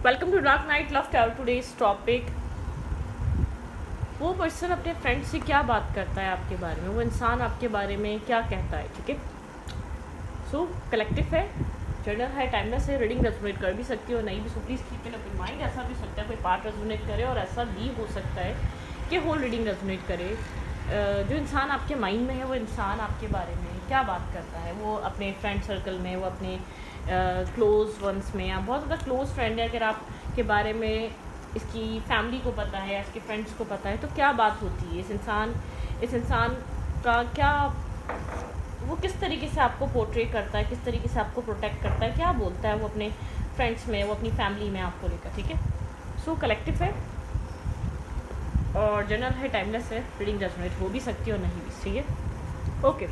Welcome to dark night love tower. Today's topic, वो person अपने friend से क्या बात करता है आपके बारे में, वो इंसान आपके बारे में क्या कहता है। ठीक है, सो कलेक्टिव है, जर्नल है, टाइमलेस है, रीडिंग रेजोनेट कर भी सकती हो, नहीं भी। सो प्लीज़ कीप इन अपनी माइंड। ऐसा भी सकता है कोई पार्ट रेजोनेट करे और ऐसा भी हो सकता है कि होल रीडिंग रेजोनेट करे। जो इंसान आपके माइंड में है वो इंसान आपके बारे में क्या बात करता है, वो अपने फ्रेंड सर्कल में, वो अपने क्लोज वंस में, या बहुत ज़्यादा क्लोज फ्रेंड है, अगर आपके बारे में इसकी फैमिली को पता है या इसके फ्रेंड्स को पता है तो क्या बात होती है। इस इंसान का क्या, वो किस तरीके से आपको पोर्ट्रे करता है, किस तरीके से आपको प्रोटेक्ट करता है, क्या बोलता है वो अपने फ्रेंड्स में, वो अपनी फैमिली में आपको लेकर। ठीक है, सो कलेक्टिव है और जनरल है, टाइमलेस है, रीडिंग रेजोनेट हो भी सकती है और नहीं भी। ठीक है, ओके।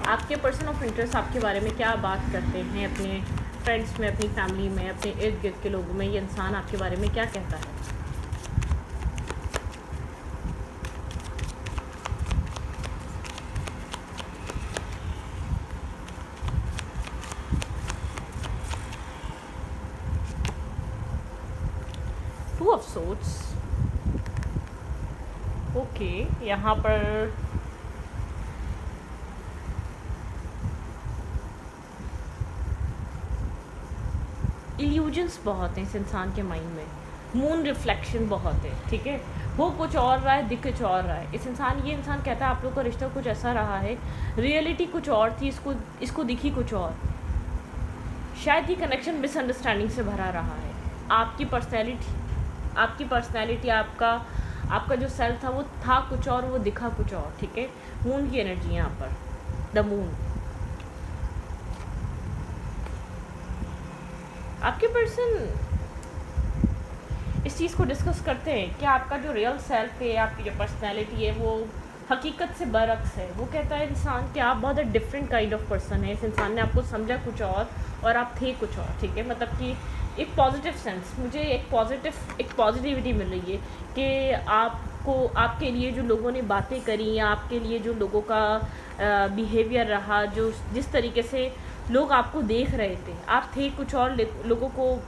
आपके पर्सन ऑफ इंटरेस्ट आपके बारे में क्या बात करते हैं अपने फ्रेंड्स में, अपनी फैमिली में, अपने इर्द गिर्द के लोगों में, ये इंसान आपके बारे में क्या कहता है। Two of swords, okay. यहाँ पर इल्यूजन्स बहुत हैं इस इंसान के माइंड में, मून रिफ्लेक्शन बहुत है। ठीक है, वो कुछ और रहा है, दिख कुछ और रहा है। ये इंसान कहता है आप लोग का रिश्ता कुछ ऐसा रहा है, रियलिटी कुछ और थी, इसको दिखी कुछ और। शायद ये कनेक्शन मिसअंडरस्टैंडिंग से भरा रहा है। आपकी पर्सनैलिटी, आपका जो सेल्फ था वो था कुछ और, वो दिखा कुछ और। ठीक है, मून की एनर्जी यहाँ पर, द मून। आपके पर्सन इस चीज़ को डिस्कस करते हैं कि आपका जो रियल सेल्फ है, आपकी जो पर्सनैलिटी है वो हकीकत से बरक्स है। वो कहता है इंसान कि आप बहुत डिफरेंट काइंड ऑफ पर्सन है, इस इंसान ने आपको समझा कुछ और आप थे कुछ और। ठीक है, मतलब कि एक पॉजिटिव सेंस, मुझे एक पॉजिटिविटी मिल रही है कि आपके लिए जो लोगों ने बातें करी, या आपके लिए जो लोगों का बिहेवियर रहा, जो जिस तरीके से लोग आपको देख रहे थे, आप थे कुछ और, लोगों को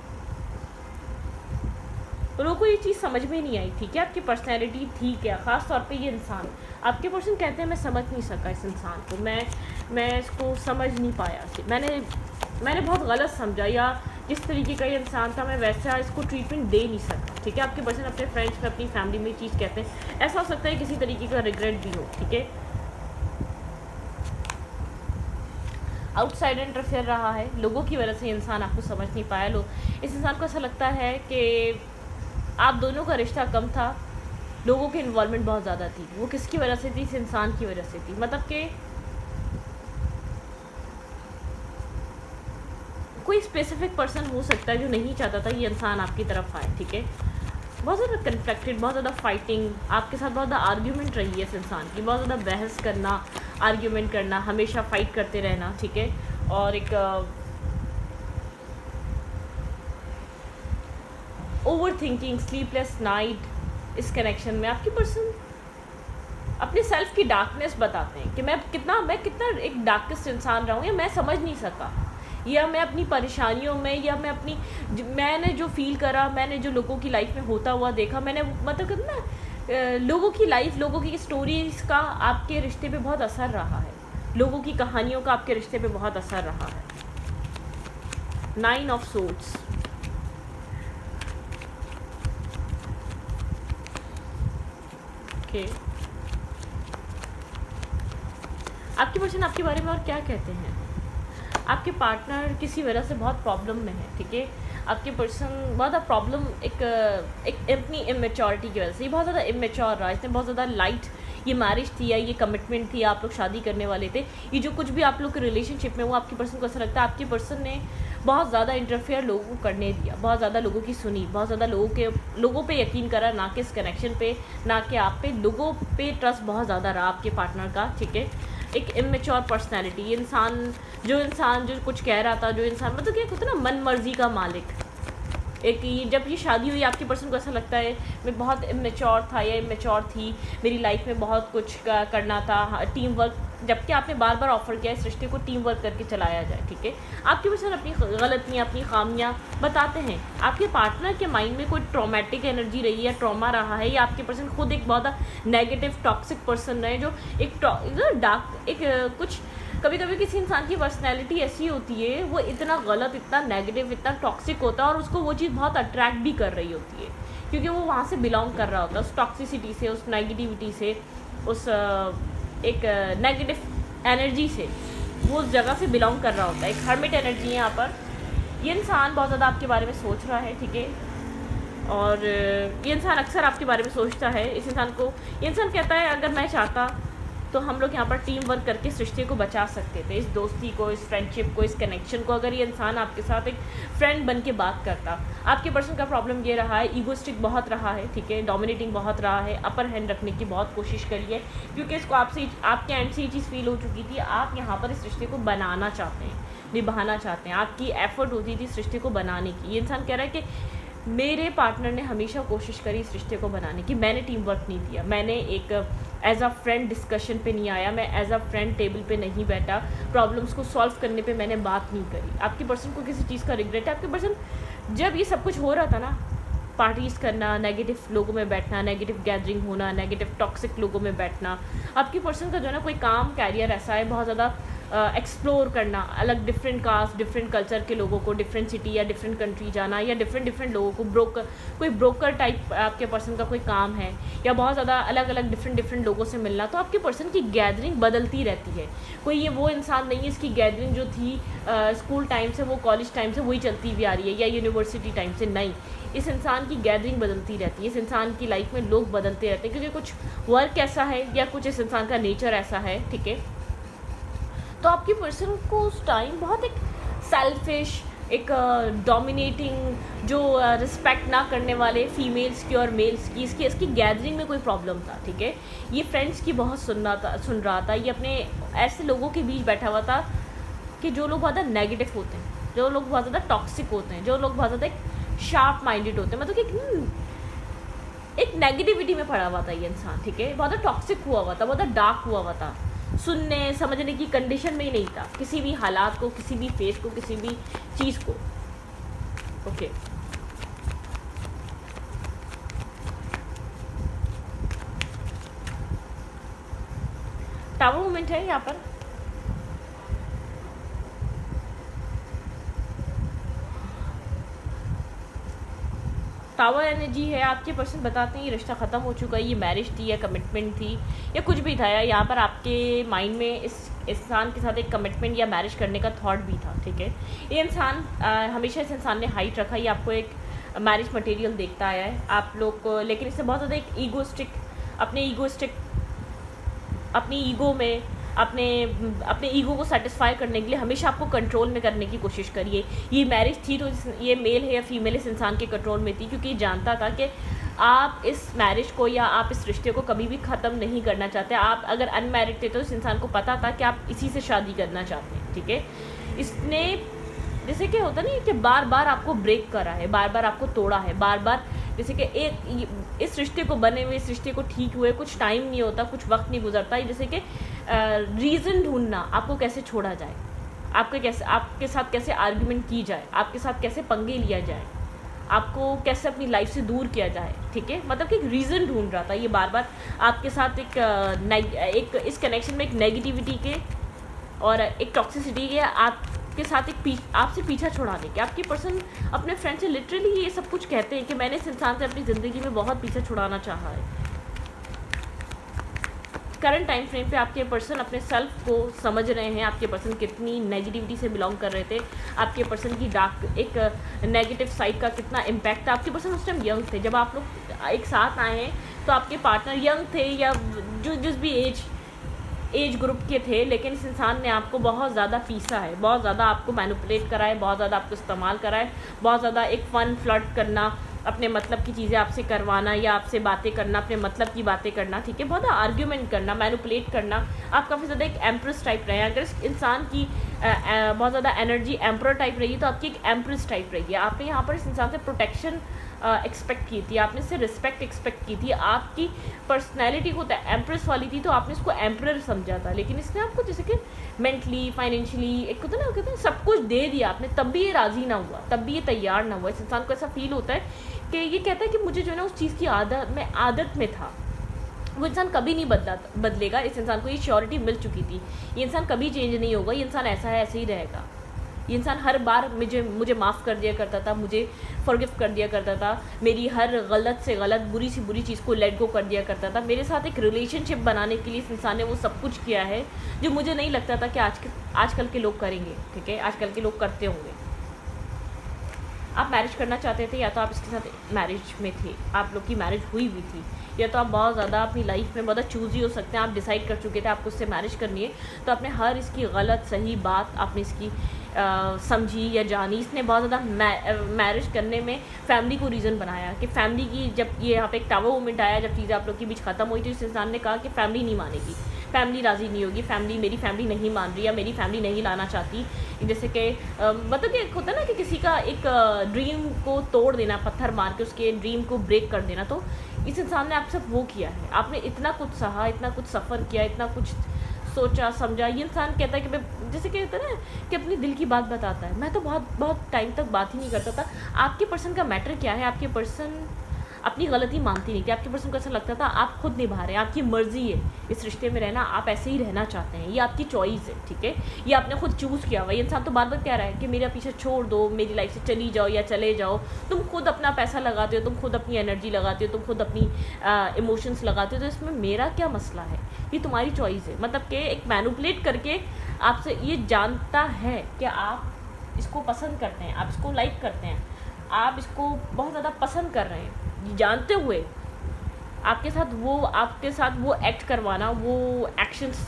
ये चीज़ समझ में नहीं आई थी कि आपकी पर्सनैलिटी थी क्या। ख़ास तौर पे ये इंसान, आपके पर्सन कहते हैं मैं समझ नहीं सका इस इंसान को, मैं इसको समझ नहीं पाया, मैंने बहुत गलत समझा, या जिस तरीके का ये इंसान था मैं वैसा इसको ट्रीटमेंट दे नहीं सका। ठीक है, आपके पर्सन अपने फ्रेंड्स में, अपनी फैमिली में चीज़ कहते हैं। ऐसा हो सकता है किसी तरीके का रिग्रेट भी हो। ठीक है, आउटसाइड इंटरफेयर रहा है, लोगों की वजह से इंसान आपको समझ नहीं पाया। इस इंसान को ऐसा लगता है कि आप दोनों का रिश्ता कम था, लोगों की इन्वॉल्वमेंट बहुत ज़्यादा थी। वो किसकी वजह से थी? इस इंसान की वजह से थी। मतलब कि कोई स्पेसिफिक पर्सन हो सकता है जो नहीं चाहता था ये इंसान आपकी तरफ आए। ठीक है, बहुत ज़्यादा कन्फ्लिक्टेड, बहुत ज़्यादा फाइटिंग, आपके साथ बहुत ज़्यादा आर्ग्यूमेंट रही है इस इंसान की, बहुत ज़्यादा बहस करना, आर्ग्यूमेंट करना, हमेशा फाइट करते रहना। ठीक है, और एक ओवर थिंकिंग, स्लीपलेस नाइट। इस कनेक्शन में आपकी पर्सन अपने सेल्फ की डार्कनेस बताते हैं कि मैं कितना एक डार्केस्ट इंसान रहा हूँ, या मैं समझ नहीं सका, या मैं अपनी परेशानियों में, या मैंने जो फील करा, मैंने जो लोगों की लाइफ में होता हुआ देखा, मैंने मतलब कितना लोगों की लाइफ, लोगों की स्टोरीज का आपके रिश्ते पे बहुत असर रहा है, लोगों की कहानियों का आपके रिश्ते पे बहुत असर रहा है। 9 ऑफ सोर्ड्स, ओके। आपके पर्सन आपके बारे में और क्या कहते हैं? आपके पार्टनर किसी वजह से बहुत प्रॉब्लम में है। ठीक है, आपके पर्सन बहुत ज़्यादा प्रॉब्लम, एक अपनी इमेच्योरिटी की वजह से, ये बहुत ज़्यादा इमेच्योर रहा, इसने बहुत ज़्यादा लाइट, ये मैरिज थी या ये कमिटमेंट थी, आप लोग शादी करने वाले थे, ये जो कुछ भी आप लोग के रिलेशनशिप में, वो आपके पर्सन को ऐसा लगता है आपके पर्सन ने बहुत ज़्यादा इंटरफेयर लोगों को करने दिया, बहुत ज़्यादा लोगों की सुनी, बहुत ज़्यादा लोगों पे यकीन करा, ना कि इस कनेक्शन पे, ना कि आप पे, लोगों पे ट्रस्ट बहुत ज़्यादा रहा आपके पार्टनर का। ठीक है, एक इमेच्योर पर्सनैलिटी, ये इंसान जो कुछ कह रहा था, जो इंसान मतलब क्या होता है ना, मन मर्जी का मालिक। जब ये शादी हुई, आपके पर्सन को ऐसा लगता है मैं बहुत इमेच्योर था या इमेच्योर थी, मेरी लाइफ में बहुत कुछ करना था, टीम वर्क जबकि आपने बार बार ऑफर किया इस रिश्ते को टीम वर्क करके चलाया जाए, ठीक है। आपके पर्सन अपनी गलतियाँ, अपनी खामियाँ बताते हैं। आपके पार्टनर के माइंड में कोई ट्रॉमेटिक एनर्जी रही है, ट्रॉमा रहा है, या आपके पर्सन खुद एक बहुत नेगेटिव टॉक्सिक पर्सन रहे जो एक डार्क कुछ कभी कभी किसी इंसान की पर्सनैलिटी ऐसी होती है, वो इतना गलत, इतना नेगेटिव, इतना टॉक्सिक होता है और उसको वो चीज़ बहुत अट्रैक्ट भी कर रही होती है, क्योंकि वो वहाँ से बिलोंग कर रहा होता है, उस टॉक्सिसिटी से, उस नेगेटिविटी से, उस एक नेगेटिव एनर्जी से वो उस जगह से बिलोंग कर रहा होता है। एक हर्मिट एनर्जी है यहाँ पर। ये इंसान बहुत ज़्यादा आपके बारे में सोच रहा है, ठीक है, और ये इंसान अक्सर आपके बारे में सोचता है। इस इंसान को, ये इंसान कहता है अगर मैं चाहता तो हम लोग यहाँ पर टीम वर्क करके इस रिश्ते को बचा सकते थे, इस दोस्ती को, इस फ्रेंडशिप को, इस कनेक्शन को। अगर ये इंसान आपके साथ एक फ्रेंड बन के बात करता। आपके पर्सन का प्रॉब्लम ये रहा है, ईगोस्टिक बहुत रहा है, ठीक है, डोमिनेटिंग बहुत रहा है, अपर हैंड रखने की बहुत कोशिश करी है, क्योंकि इसको आपसे, आपके एंड से ये चीज़ फील हो चुकी थी। आप यहाँ पर इस रिश्ते को बनाना चाहते हैं, निभाना चाहते हैं, आपकी एफर्ट होती थी इस रिश्ते को बनाने की। ये इंसान कह रहा है कि मेरे पार्टनर ने हमेशा कोशिश करी इस रिश्ते को बनाने की, मैंने टीम वर्क नहीं दिया, मैंने एक एज अ फ्रेंड डिस्कशन पे नहीं आया, मैं एज अ फ्रेंड टेबल पे नहीं बैठा, प्रॉब्लम्स को सॉल्व करने पे मैंने बात नहीं करी। आपके पर्सन को किसी चीज़ का रिग्रेट है। आपके पर्सन जब ये सब कुछ हो रहा था ना, पार्टीज़ करना, नेगेटिव लोगों में बैठना, नेगेटिव गैदरिंग होना, नेगेटिव टॉक्सिक लोगों में बैठना, आपके पर्सन का जो है ना कोई काम, कैरियर ऐसा है बहुत ज़्यादा एक्सप्लोर करना, अलग डिफरेंट कास्ट, डिफरेंट कल्चर के लोगों को, डिफरेंट सिटी या डिफरेंट कंट्री जाना, या डिफरेंट लोगों को कोई ब्रोकर टाइप आपके पर्सन का कोई काम है, या बहुत ज़्यादा अलग अलग डिफरेंट लोगों से मिलना। तो आपके पर्सन की गैदरिंग बदलती रहती है। कोई ये वो इंसान नहीं है इसकी गैदरिंग जो थी स्कूल टाइम से, वो कॉलेज टाइम से वही चलती हुई आ रही है, या यूनिवर्सिटी टाइम से। नहीं, इस इंसान की गैदरिंग बदलती रहती है, इस इंसान की लाइफ में लोग बदलते रहते हैं, क्योंकि कुछ वर्क ऐसा है या कुछ इस इंसान का नेचर ऐसा है, ठीक है। तो आपकी पर्सन को उस टाइम बहुत एक सेल्फिश, एक डोमिनेटिंग, जो रिस्पेक्ट ना करने वाले फीमेल्स की और मेल्स की, इसकी गैदरिंग में कोई प्रॉब्लम था, ठीक है। ये फ्रेंड्स की बहुत सुन रहा था। ये अपने ऐसे लोगों के बीच बैठा हुआ था कि जो लोग बहुत ज़्यादा नेगेटिव होते हैं, जो लोग बहुत ज़्यादा टॉक्सिक होते हैं, जो लोग बहुत ज़्यादा एक शार्प माइंडेड होते हैं, मतलब कि एक नेगेटिविटी में पड़ा हुआ था ये इंसान, ठीक है। बहुत ज़्यादा टॉक्सिक हुआ हुआ था, बहुत ज़्यादा डार्क हुआ था, सुनने समझने की कंडीशन में ही नहीं था, किसी भी हालात को, किसी भी फेस को, किसी भी चीज़ को, ओके। टावर मूवमेंट है यहाँ पर। टावर एनर्जी है। आपके पर्सन बताते हैं ये रिश्ता ख़त्म हो चुका है, ये मैरिज थी या कमिटमेंट थी या कुछ भी था, या यहाँ पर आपके माइंड में इस इंसान के साथ एक कमिटमेंट या मैरिज करने का थॉट भी था, ठीक है। ये इंसान हमेशा इस इंसान ने हाइट रखा, ये आपको एक मैरिज मटेरियल देखता आया है आप लोग को, लेकिन इससे बहुत ज़्यादा एक अपनी ईगो में, अपने ईगो को सेटिस्फाई करने के लिए हमेशा आपको कंट्रोल में करने की कोशिश करिए। ये मैरिज थी तो ये मेल है या फीमेल इस इंसान के कंट्रोल में थी, क्योंकि ये जानता था कि आप इस मैरिज को या आप इस रिश्ते को कभी भी ख़त्म नहीं करना चाहते। आप अगर अनमैरिड थे तो इस इंसान को पता था कि आप इसी से शादी करना चाहते हैं, ठीक है। इसने जैसे कि होता नहीं कि बार बार आपको ब्रेक करा है, बार बार आपको तोड़ा है, बार बार जैसे कि एक इस रिश्ते को बने हुए, इस रिश्ते को ठीक हुए कुछ टाइम नहीं होता, कुछ वक्त नहीं गुजरता, जैसे कि रीज़न ढूंढना आपको कैसे छोड़ा जाए, आपके साथ कैसे आर्ग्यूमेंट की जाए, आपके साथ कैसे पंगे लिया जाए, आपको कैसे अपनी लाइफ से दूर किया जाए, ठीक है। मतलब कि एक रीज़न ढूंढ रहा था ये बार बार आपके साथ एक इस कनेक्शन में एक नेगेटिविटी के और एक टॉक्सिसिटी के आपके साथ आपसे पीछा छुड़ाने के। आपके पर्सन अपने फ्रेंड से लिटरली ये सब कुछ कहते हैं कि मैंने इस इंसान से अपनी ज़िंदगी में बहुत पीछा छुड़ाना चाहा है। करंट टाइम फ्रेम पे आपके पर्सन अपने सेल्फ को समझ रहे हैं, आपके पर्सन कितनी नेगेटिविटी से बिलोंग कर रहे थे, आपके पर्सन की डार्क एक नेगेटिव साइड का कितना इम्पैक्ट था। आपके पर्सन उस टाइम यंग थे, जब आप लोग एक साथ आए हैं तो आपके पार्टनर यंग थे या जिस भी एज ग्रुप के थे, लेकिन इस इंसान ने आपको बहुत ज़्यादा पीसा है, बहुत ज़्यादा आपको मैनिपुलेट करा है, बहुत ज़्यादा आपको इस्तेमाल करा है, बहुत ज़्यादा एक फ़न फ्लर्ट करना, अपने मतलब की चीज़ें आपसे करवाना या आपसे बातें करना, अपने मतलब की बातें करना, ठीक है, बहुत आर्ग्यूमेंट करना, मैनिपुलेट करना। आप काफ़ी ज़्यादा एक एम्प्रेस टाइप रहे हैं। अगर इस इंसान की बहुत ज़्यादा एनर्जी एम्प्रर टाइप रही है तो आपकी एक एम्प्रेस टाइप रही है। आपने यहाँ पर इस इंसान से प्रोटेक्शन एक्सपेक्ट की थी, आपने इससे रिस्पेक्ट एक्सपेक्ट की थी, आपकी पर्सनैलिटी को एम्प्रेस वाली थी तो आपने इसको एम्प्रर समझा था, लेकिन इसने आपको जैसे कि मेंटली फाइनेंशियली एक होता है ना, कहते हैं सब कुछ दे दिया आपने, तब भी ये राज़ी ना हुआ, तब भी ये तैयार ना हुआ। इस इंसान को ऐसा फील होता है कि ये कहता है कि मुझे जो है ना उस चीज़ की आदत में था। वो इंसान कभी नहीं बदलेगा। इस इंसान को ये श्योरिटी मिल चुकी थी, ये इंसान कभी चेंज नहीं होगा, ये इंसान ऐसा है ऐसे ही रहेगा। ये इंसान हर बार मुझे माफ़ कर दिया करता था, मुझे फॉरगिव कर दिया करता था, मेरी हर गलत से गलत बुरी सी बुरी चीज़ को लेट गो कर दिया करता था। मेरे साथ एक रिलेशनशिप बनाने के लिए इस इंसान ने वो सब कुछ किया है जो मुझे नहीं लगता था कि आजकल के लोग करेंगे। ठीक है, आजकल के लोग करते होंगे। आप मैरिज करना चाहते थे या तो आप इसके साथ मैरिज में थे, आप लोग की मैरिज हुई हुई थी, या तो आप बहुत ज़्यादा अपनी लाइफ में बहुत चूज़ी हो सकते हैं, आप डिसाइड कर चुके थे आपको उससे मैरिज करनी है, तो आपने हर इसकी गलत सही बात आपने इसकी समझी या जानी। इसने बहुत ज़्यादा मैरिज करने में फैमिली को रीज़न बनाया कि फैमिली की, जब ये यहाँ पे एक टावर मोमेंट आया, जब चीज़ें आप लोग के बीच ख़त्म हुई तो इस इंसान ने कहा कि फैमिली नहीं मानेगी, फैमिली राज़ी नहीं होगी, मेरी फैमिली नहीं मान रही या मेरी फैमिली नहीं लाना चाहती। जैसे कि मतलब कि होता है ना कि किसी का एक ड्रीम को तोड़ देना, पत्थर मार के उसके ड्रीम को ब्रेक कर देना, तो इस इंसान ने आपसे वो किया है। आपने इतना कुछ सहा, इतना कुछ सफ़र किया, इतना कुछ सोचा समझा। ये इंसान कहता है कि मैं, जैसे कहता है ना कि अपनी दिल की बात बताता है, मैं तो बहुत टाइम तक बात ही नहीं करता था। आपके पर्सन का मैटर क्या है, आपके पर्सन अपनी गलती मानती नहीं थी, आपके पर्सन को ऐसा लगता था आप खुद निभा रहे हैं, आपकी मर्ज़ी है इस रिश्ते में रहना, आप ऐसे ही रहना चाहते हैं, ये आपकी चॉइस है। ठीक है, ये आपने खुद चूज़ किया हुआ। ये इंसान तो बार बार कह रहा है कि मेरा पीछे छोड़ दो, मेरी लाइफ से चली जाओ या चले जाओ। तुम खुद अपना पैसा लगाते हो, तुम खुद अपनी एनर्जी लगाते हो, तुम खुद अपनी इमोशंस लगाते हो, तो इसमें मेरा क्या मसला है, ये तुम्हारी चॉइस है। मतलब कि एक मैनिपुलेट करके आपसे ये जानता है कि आप इसको पसंद करते हैं, आप इसको लाइक करते हैं, आप इसको बहुत ज़्यादा पसंद कर रहे हैं, जानते हुए आपके साथ वो एक्ट करवाना, वो एक्शंस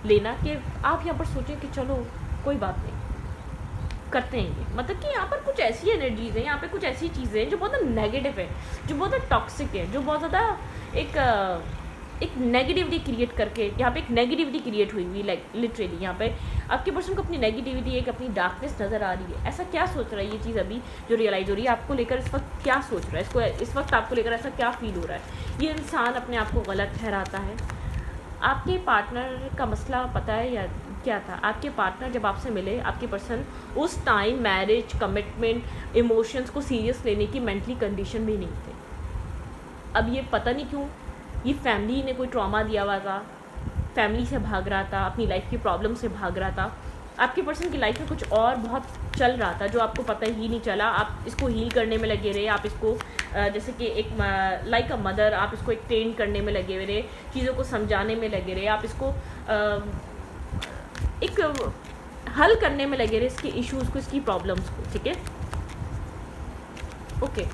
लेना कि आप यहाँ पर सोचें कि चलो कोई बात नहीं करते हैं ये। मतलब कि यहाँ पर कुछ ऐसी एनर्जीज़ हैं, यहाँ पे कुछ ऐसी चीज़ें हैं जो बहुत नेगेटिव है, जो बहुत टॉक्सिक है, जो बहुत ज़्यादा एक नेगेटिविटी क्रिएट करके, यहाँ पे एक नेगेटिविटी क्रिएट हुई हुई, लाइक लिटरली यहाँ पे आपके पर्सन को अपनी नेगेटिविटी, एक अपनी डार्कनेस नज़र आ रही है। ऐसा क्या सोच रहा है, ये चीज़ अभी जो रियलाइज़ हो रही है आपको लेकर, इस वक्त क्या सोच रहा है, इसको इस वक्त आपको लेकर ऐसा क्या फील हो रहा है। ये इंसान अपने आप को गलत ठहराता है। आपके पार्टनर का मसला पता है या क्या था? आपके पार्टनर जब आपसे मिले, आपके पर्सन उस टाइम मैरिज, कमिटमेंट, इमोशंस को सीरियस लेने की मेंटली कंडीशन में नहीं थे। अब ये पता नहीं क्यों, ये फैमिली ने कोई ट्रॉमा दिया हुआ था, फैमिली से भाग रहा था, अपनी लाइफ की प्रॉब्लम से भाग रहा था। आपके पर्सन की लाइफ में कुछ और बहुत चल रहा था जो आपको पता ही नहीं चला। आप इसको हील करने में लगे रहे, आप इसको जैसे कि एक लाइक अ मदर, आप इसको एक ट्रेन करने में लगे हुए रहे, चीज़ों को समझाने में लगे रहे, आप इसको एक हल करने में लगे रहे, इसके इश्यूज़ को, इसकी प्रॉब्लम्स को। ठीक है, ओके,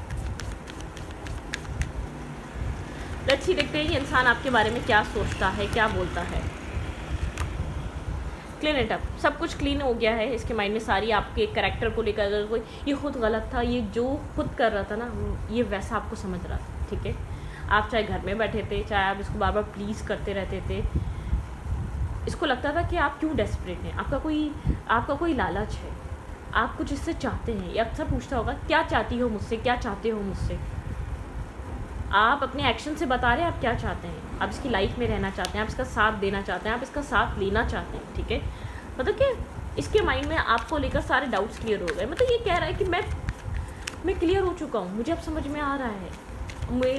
लेट्स सी, देखते हैं ये इंसान आपके बारे में क्या सोचता है, क्या बोलता है। क्लीन इट अप, सब कुछ क्लीन हो गया है इसके माइंड में। सारी आपके कैरेक्टर को लेकर, अगर कोई ये खुद गलत था, ये जो खुद कर रहा था ना, ये वैसा आपको समझ रहा था। ठीक है, आप चाहे घर में बैठे थे, चाहे आप इसको बार बार प्लीज़ करते रहते थे, इसको लगता था कि आप क्यों डेस्परेट हैं, आपका कोई लालच है, आप कुछ इससे चाहते हैं। ये अक्सर पूछता होगा, क्या चाहती हो मुझसे, क्या चाहते हो मुझसे। आप अपने एक्शन से बता रहे हैं आप क्या चाहते हैं। आप इसकी लाइफ में रहना चाहते हैं, आप इसका साथ देना चाहते हैं, आप इसका साथ लेना चाहते हैं। ठीक है, मतलब कि इसके माइंड में आपको लेकर सारे डाउट्स क्लियर हो गए। मतलब ये कह रहा है कि मैं क्लियर हो चुका हूँ, मुझे अब समझ में आ रहा है। मैं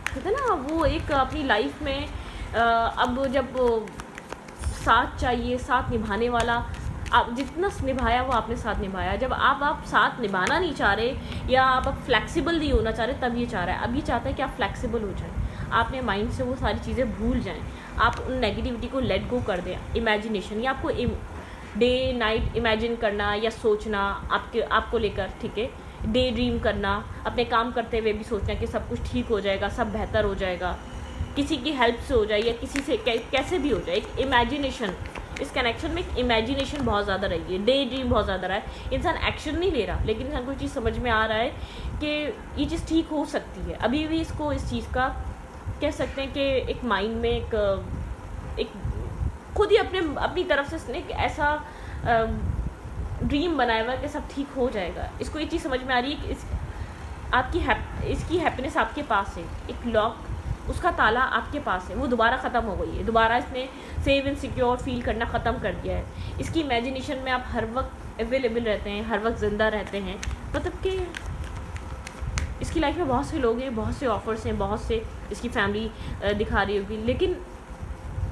कहते ना, वो एक अपनी लाइफ में अब जब साथ चाहिए, साथ निभाने वाला, आप जितना निभाया वो आपने साथ निभाया। जब आप साथ निभाना नहीं चाह रहे या आप फ्लेक्सिबल नहीं होना चाह रहे, तब ये चाह रहा है, अब ये चाहता है कि आप फ्लेक्सिबल हो जाएं, आपने माइंड से वो सारी चीज़ें भूल जाएं, आप उन नेगेटिविटी को लेट गो कर दें। इमेजिनेशन, या आपको डे नाइट इमेजिन करना या सोचना आपको लेकर, ठीक है, डे ड्रीम करना, अपने काम करते हुए भी सोचना कि सब कुछ ठीक हो जाएगा, सब बेहतर हो जाएगा, किसी की हेल्प से हो जाए या किसी से कैसे भी हो जाए। एक इमेजिनेशन, इस कनेक्शन में एक इमेजिनेशन बहुत ज़्यादा रही है, डे ड्रीम बहुत ज़्यादा रहा है। इंसान एक्शन नहीं ले रहा, लेकिन इंसान को चीज़ समझ में आ रहा है कि ये चीज़ ठीक हो सकती है। अभी भी इसको इस चीज़ का कह सकते हैं कि एक माइंड में एक खुद ही अपनी तरफ से इसने एक ऐसा ड्रीम बनाया हुआ है कि सब ठीक हो जाएगा। इसको ये चीज़ समझ में आ रही है कि इसकी हैप्पीनेस आपके पास है, एक लॉक, उसका ताला आपके पास है, वो दोबारा ख़त्म हो गई है। दोबारा इसने सेव एंड सिक्योर फील करना ख़त्म कर दिया है। इसकी इमेजिनेशन में आप हर वक्त अवेलेबल रहते हैं, हर वक्त ज़िंदा रहते हैं। मतलब कि इसकी लाइफ में बहुत से लोग हैं, बहुत से ऑफर्स हैं, बहुत से इसकी फैमिली दिखा रही होगी, लेकिन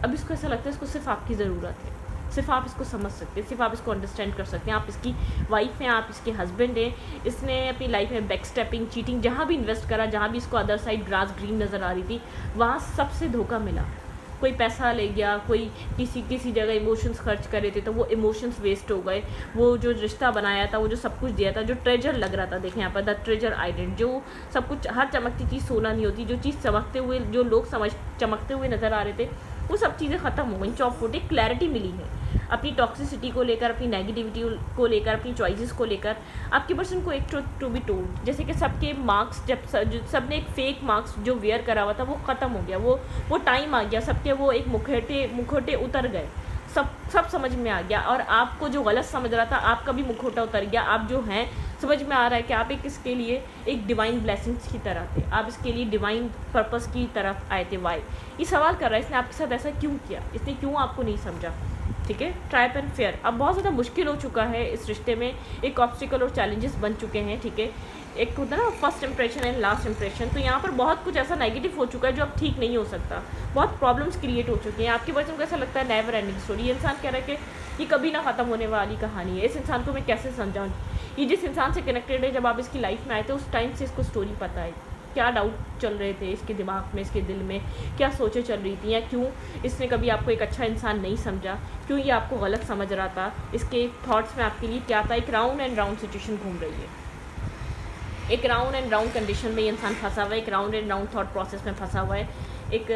अब इसको ऐसा लगता है इसको सिर्फ आपकी ज़रूरत है, सिर्फ आप इसको समझ सकते हैं, सिर्फ आप इसको अंडरस्टैंड कर सकते हैं। आप इसकी वाइफ हैं, आप इसके हस्बैंड हैं। इसने अपनी लाइफ में बैक स्टेपिंग, चीटिंग, जहाँ भी इन्वेस्ट करा, जहाँ भी इसको अदर साइड ग्रास ग्रीन नज़र आ रही थी, वहाँ सबसे धोखा मिला। कोई पैसा ले गया, कोई किसी जगह इमोशंस खर्च करे थे तो वो इमोशंस वेस्ट हो गए। वो जो रिश्ता बनाया था, वो जो सब कुछ दिया था, जो ट्रेजर लग रहा था, देखें यहाँ पर द ट्रेजर आइडेंट, जो सब कुछ, हर चमकती चीज़ सोना नहीं होती, जो चीज़ चमकते हुए, जो लोग चमकते हुए नज़र आ रहे थे, वो सब चीज़ें ख़त्म हो गई। चौफुट एक क्लैरिटी मिली है अपनी टॉक्सिसिटी को लेकर, अपनी नेगेटिविटी को लेकर, अपनी चॉइसेस को लेकर। आपके पर्सन को एक ट्रुथ टू बी टोल्ड, जैसे कि सबके मार्क्स, जब सब ने एक फेक मार्क्स जो वेयर करा हुआ था वो ख़त्म हो गया, वो टाइम आ गया, सबके वो एक मुखौटे उतर गए, सब समझ में आ गया। और आपको जो गलत समझ रहा था, आपका भी मुखौटा उतर गया। आप जो हैं, समझ में आ रहा है कि आप इसके लिए एक डिवाइन ब्लेसिंग्स की तरह थे, आप इसके लिए डिवाइन पर्पस की तरफ आए थे। वाई? ये सवाल कर रहा है इसने आपके साथ ऐसा क्यों किया, इसने क्यों आपको नहीं समझा? ठीक है, ट्राइप एंड फेयर अब बहुत ज़्यादा मुश्किल हो चुका है इस रिश्ते में, एक ऑब्स्टिकल और चैलेंजेस बन चुके हैं। ठीक है, एक होता है ना first impression and last impression, तो यहाँ पर बहुत कुछ ऐसा नेगेटिव हो चुका है जो अब ठीक नहीं हो सकता। बहुत प्रॉब्लम्स क्रिएट हो चुकी हैं। आपके पर्सन को ऐसा लगता है नेवर एंडिंग स्टोरी, ये इंसान कह रहा है कि ये कभी ना ख़त्म होने वाली कहानी है। इस इंसान को मैं कैसे समझाऊँ? ये जिस इंसान से कनेक्टेड है, जब आप इसकी लाइफ में आए थे उस टाइम से इसको स्टोरी पता है, क्या डाउट चल रहे थे इसके दिमाग में, इसके दिल में क्या सोचें चल रही थी, या क्यों इसने कभी आपको एक अच्छा इंसान नहीं समझा, क्यों ये आपको गलत समझ रहा था, इसके थॉट्स में आपके लिए क्या था। एक राउंड एंड राउंड सिचुएशन घूम रही है, एक राउंड एंड राउंड कंडीशन में ये इंसान फंसा हुआ है, एक round and round thought process में फंसा हुआ है, एक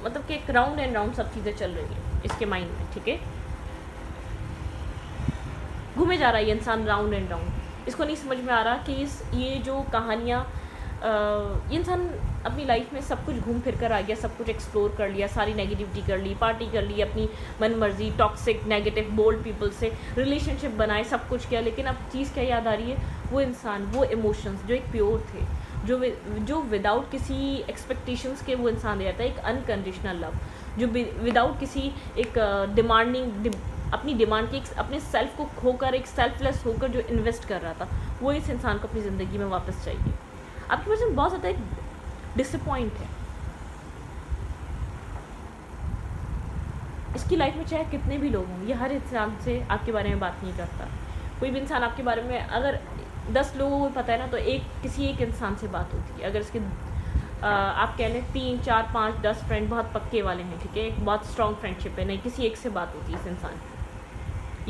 मतलब कि एक राउंड एंड राउंड सब चीज़ें चल रही है इसके माइंड में। ठीक है, घूमे जा रहा है ये इंसान राउंड एंड राउंड। इसको नहीं समझ में आ रहा कि ये जो कहानियाँ, ये इंसान अपनी लाइफ में सब कुछ घूम फिर कर आ गया, सब कुछ एक्सप्लोर कर लिया, सारी नेगेटिविटी कर ली, पार्टी कर ली, अपनी मन मर्जी, टॉक्सिक, नेगेटिव, बोल्ड पीपल से रिलेशनशिप बनाए, सब कुछ किया, लेकिन अब चीज़ क्या याद आ रही है? वो इंसान, वो इमोशंस जो एक प्योर थे, जो विदाउट किसी एक्सपेक्टेशंस के वो इंसान रहता है, एक अनकंडीशनल लव, जो विदाउट किसी एक डिमांडिंग, अपनी डिमांड की, अपने सेल्फ को खोकर, एक सेल्फलेस होकर जो इन्वेस्ट कर रहा था, वो इस इंसान को अपनी ज़िंदगी में वापस चाहिए। आपकी पर्सन बहुत ज़्यादा एक डिसअपॉइंट है। इसकी लाइफ में चाहे कितने भी लोग हों, ये हर इंसान से आपके बारे में बात नहीं करता। कोई भी इंसान आपके बारे में अगर 10 लोगों को पता है ना, तो किसी एक इंसान से बात होती है। अगर इसके आप कह लें 3, 4, 5, 10 फ्रेंड बहुत पक्के वाले हैं, ठीक है, एक बहुत स्ट्रॉन्ग फ्रेंडशिप है, नहीं किसी एक से बात होती है इस इंसान की।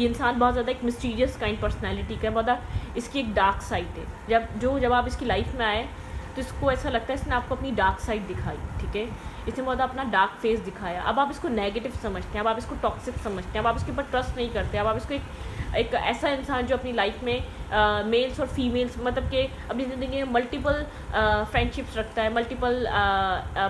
ये इंसान बहुत ज़्यादा एक मिस्टीरियस काइंड पर्सनैलिटी का है, बहुत इसकी एक डार्क साइड है। जब आप इसकी लाइफ में आए तो इसको ऐसा लगता है इसने आपको अपनी डार्क साइड दिखाई। ठीक है, इसने बहुत अपना डार्क फेस दिखाया। अब आप इसको नेगेटिव समझते हैं, अब आप इसको टॉक्सिक समझते हैं, अब आप इसके ऊपर ट्रस्ट नहीं करते। अब आप इसको एक ऐसा इंसान जो अपनी लाइफ में मेल्स और फीमेल्स, मतलब कि अपनी ज़िंदगी में मल्टीपल फ्रेंडशिप्स रखता है, मल्टीपल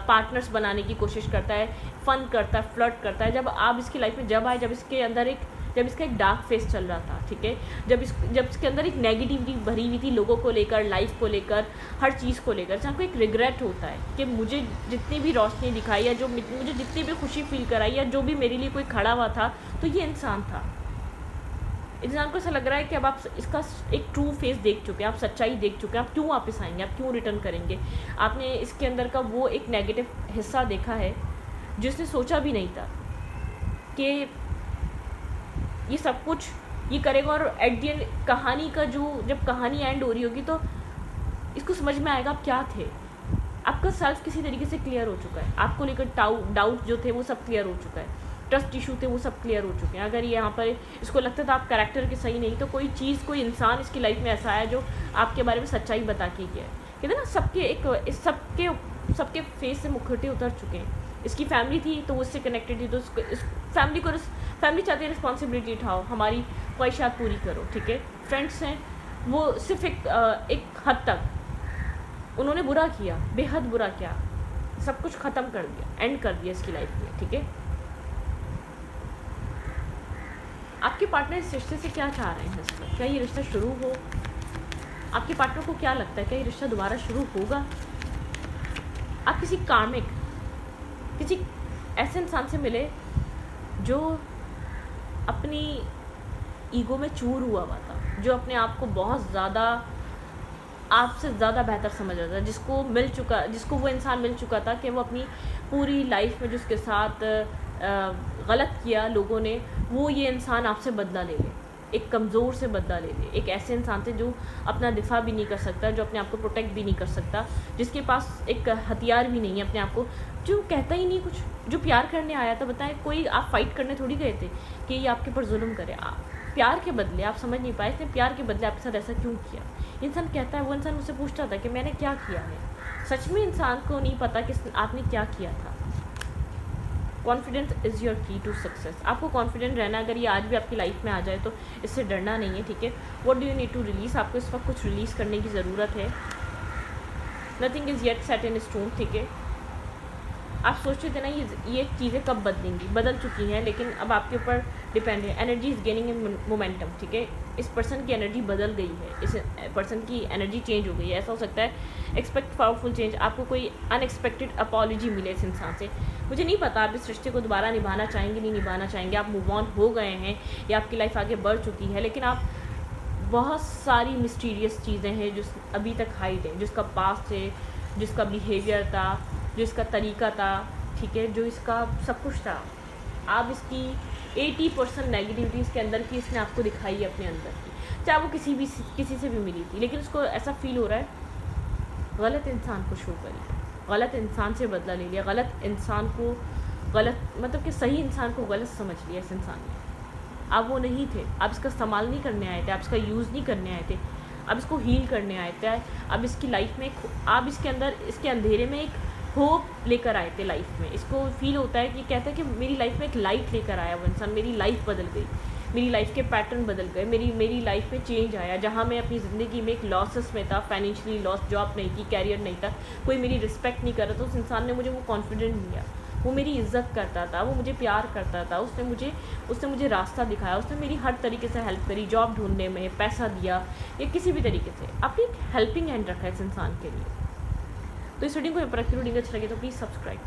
पार्टनर्स बनाने की कोशिश करता है, फ़न करता है, फ्लर्ट करता है। जब आप इसकी लाइफ में जब आए, जब इसका एक डार्क फेस चल रहा था, ठीक है, जब इसके अंदर एक नेगेटिविटी भरी हुई थी, लोगों को लेकर, लाइफ को लेकर, हर चीज़ को लेकर, इंसान को एक रिग्रेट होता है कि मुझे जितनी भी रोशनी दिखाई, या जो मुझे जितनी भी खुशी फील कराई, या जो भी मेरे लिए कोई खड़ा हुआ था, तो ये इंसान था। इंसान को ऐसा लग रहा है कि अब आप इसका एक ट्रू फेस देख चुके हैं, आप सच्चाई देख चुके हैं, आप क्यों वापस आएंगे, आप क्यों रिटर्न करेंगे। आपने इसके अंदर का वो एक नेगेटिव हिस्सा देखा है जिसने सोचा भी नहीं था कि ये सब कुछ ये करेगा, और एट द एंड कहानी का जब कहानी एंड हो रही होगी तो इसको समझ में आएगा आप क्या थे। आपका सेल्फ किसी तरीके से क्लियर हो चुका है, आपको लेकर डाउट जो थे वो सब क्लियर हो चुका है, ट्रस्ट इशू थे वो सब क्लियर हो चुके हैं। अगर यहाँ पर इसको लगता था आप कैरेक्टर के सही नहीं, तो कोई चीज़, कोई इंसान इसकी लाइफ में ऐसा आया जो आपके बारे में सच्चाई बता के गया है। कहते हैं ना, सबके फेस से मुखौटे उतर चुके हैं। इसकी फैमिली थी तो वो उससे कनेक्टेड थी, तो इस फैमिली चाहती है रिस्पॉन्सिबिलिटी उठाओ, हमारी ख्वाहिशात पूरी करो। ठीक है, फ्रेंड्स हैं वो सिर्फ एक हद तक उन्होंने बुरा किया, बेहद बुरा किया, सब कुछ ख़त्म कर दिया, एंड कर दिया इसकी लाइफ में। ठीक है, आपके पार्टनर इस रिश्ते से क्या चाह रहे हैं इस वक्त? क्या ये रिश्ता शुरू हो? आपके पार्टनर को क्या लगता है क्या ये रिश्ता दोबारा शुरू होगा? आप किसी कार्मिक, किसी ऐसे इंसान से मिले जो अपनी ईगो में चूर हुआ था, जो अपने आप को बहुत ज़्यादा आपसे ज़्यादा बेहतर समझ रहा था, जिसको वो इंसान मिल चुका था कि वो अपनी पूरी लाइफ में जिसके साथ गलत किया लोगों ने, वो ये इंसान आपसे बदला ले ले, एक कमज़ोर से बदला ले ले, एक ऐसे इंसान से जो अपना दिफा भी नहीं कर सकता, जो अपने आप को प्रोटेक्ट भी नहीं कर सकता, जिसके पास एक हथियार भी नहीं है अपने आप को, जो कहता ही नहीं कुछ, जो प्यार करने आया था। बताएं, कोई आप फाइट करने थोड़ी गए थे कि ये आपके ऊपर जुल्म करे। प्यार के बदले आप समझ नहीं पाए थे, प्यार के बदले आपके साथ ऐसा क्यों किया। इंसान कहता है, वो इंसान मुझसे पूछता था कि मैंने क्या किया है। सच में इंसान को नहीं पता कि आपने क्या किया था। कॉन्फिडेंस इज़ योर की टू सक्सेस। आपको कॉन्फिडेंट रहना, अगर ये आज भी आपकी लाइफ में आ जाए तो इससे डरना नहीं है, ठीक है। What do you need to release, आपको इस वक्त कुछ रिलीज़ करने की ज़रूरत है। Nothing is yet set in stone, ठीक है। आप सोचते थे ना ये चीज़ें कब बदलेंगी, बदल चुकी हैं, लेकिन अब आपके ऊपर डिपेंड है। Energy is gaining in momentum, ठीक है। इस पर्सन की एनर्जी बदल गई है, इस पर्सन की एनर्जी चेंज हो गई है। ऐसा हो सकता है एक्सपेक्ट पावरफुल चेंज, आपको कोई अनएक्सपेक्टेड अपॉलॉजी मिले इस इंसान से। मुझे नहीं पता आप इस रिश्ते को दोबारा निभाना चाहेंगे नहीं निभाना चाहेंगे, आप मूव ऑन हो गए हैं या आपकी लाइफ आगे बढ़ चुकी है, लेकिन आप बहुत सारी मिस्टीरियस चीज़ें हैं जो अभी तक हाइड है, जिसका पास्ट है, जिसका बिहेवियर था, जो इसका तरीका था, ठीक है, जो इसका सब कुछ था। आप इसकी 80% नेगेटिविटी इसके अंदर की इसने आपको दिखाई है अपने अंदर की, चाहे वो किसी से भी मिली थी, लेकिन उसको ऐसा फील हो रहा है गलत इंसान को शो करी, गलत इंसान से बदला ले लिया, गलत इंसान को गलत मतलब कि सही इंसान को गलत समझ लिया इस इंसान ने। आप वो नहीं थे, आप इसका इस्तेमाल नहीं करने आए थे, आप इसका यूज़ नहीं करने आए थे, आप इसको हील करने आए थे। अब इसकी लाइफ में आप इसके अंदर इसके अंधेरे में एक होप लेकर आए थे लाइफ में। इसको फील होता है कि कहता है कि मेरी लाइफ में एक लाइट लेकर आया वो इंसान, मेरी लाइफ बदल गई, मेरी लाइफ के पैटर्न बदल गए, मेरी लाइफ में चेंज आया। जहाँ मैं अपनी ज़िंदगी में एक लॉसेस में था, फाइनेंशियली लॉस, जॉब नहीं थी, कैरियर नहीं था, कोई मेरी रिस्पेक्ट नहीं कर रहा था, उस इंसान ने मुझे वो कॉन्फिडेंट दिया, वो मेरी इज़्ज़त करता था, वो मुझे प्यार करता था, उसने मुझे रास्ता दिखाया, उसने मेरी हर तरीके से हेल्प करी, जॉब ढूंढने में पैसा दिया या किसी भी तरीके से। आपने एक हेल्पिंग हैंड रखा है इस इंसान के लिए। तो इस वीडियो को ऊपर रखिए, वीडियो अच्छा लगे तो प्लीज़ सब्सक्राइब।